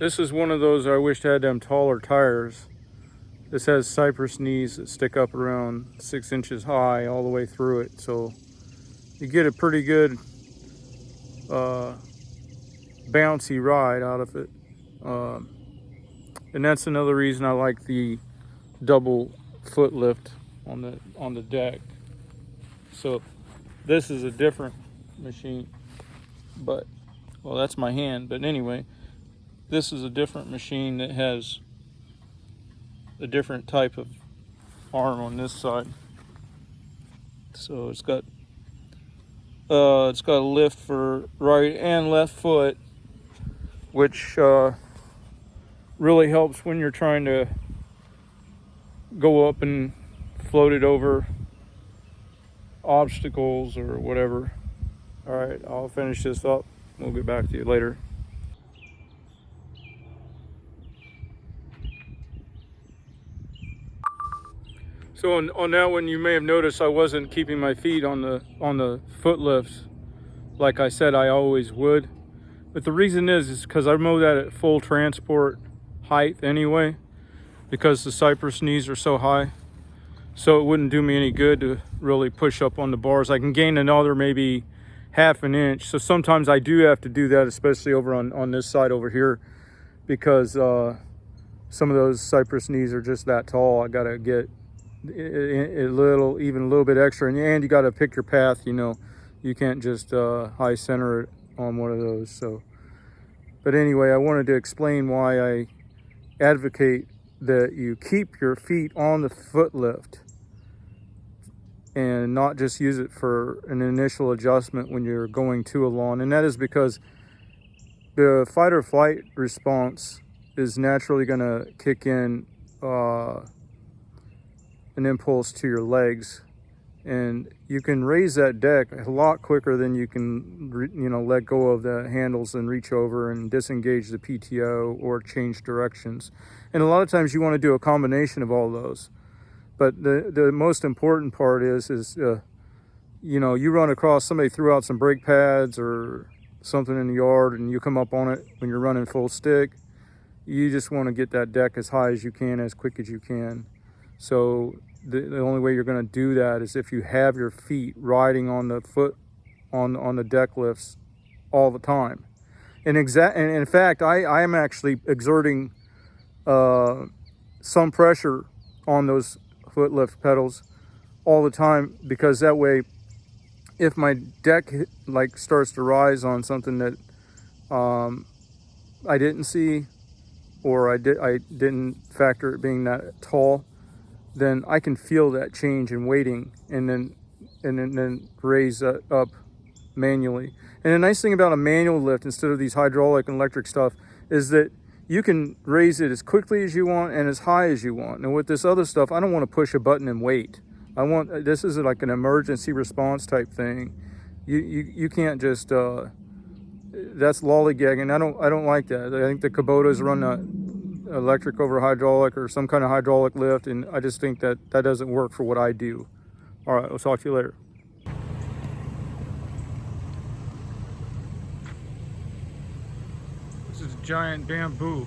This is one of those I wished had them taller tires. This has cypress knees that stick up around 6 inches high all the way through it. So you get a pretty good bouncy ride out of it. And that's another reason I like the double foot lift on the deck. So this is a different machine, but well, that's my hand. But anyway, this is a different machine that has a different type of arm on this side. So it's got a lift for right and left foot, which really helps when you're trying to go up and float it over obstacles or whatever. All right, I'll finish this up. We'll get back to you later. So on that one, you may have noticed I wasn't keeping my feet on the foot lifts like I said I always would. But the reason is because I mow that at full transport height anyway, because the cypress knees are so high. So it wouldn't do me any good to really push up on the bars. I can gain another maybe half an inch. So sometimes I do have to do that, especially over on this side over here, because some of those cypress knees are just that tall. I gotta get even a little bit extra, and you got to pick your path. You know, you can't just high center it on one of those. So, but anyway, I wanted to explain why I advocate that you keep your feet on the foot lift and not just use it for an initial adjustment when you're going to a lawn. And that is because the fight or flight response is naturally going to kick in an impulse to your legs, and you can raise that deck a lot quicker than you can let go of the handles and reach over and disengage the PTO or change directions. And a lot of times you want to do a combination of all those, but the most important part is you run across, somebody threw out some brake pads or something in the yard and you come up on it when you're running full stick. You just want to get that deck as high as you can, as quick as you can. So the only way you're going to do that is if you have your feet riding on the foot on the deck lifts all the time. And in fact, I am actually exerting some pressure on those foot lift pedals all the time, because that way, if my deck starts to rise on something that I didn't see, or I didn't factor it being that tall, then I can feel that change in weighting and then raise up manually. And the nice thing about a manual lift instead of these hydraulic and electric stuff is that you can raise it as quickly as you want and as high as you want. And with this other stuff, I don't want to push a button and wait. This is like an emergency response type thing. You can't just that's lollygagging. I don't like that. I think the Kubotas run electric over hydraulic or some kind of hydraulic lift, and I just think that doesn't work for what I do. All right, we'll talk to you later. This is a giant bamboo.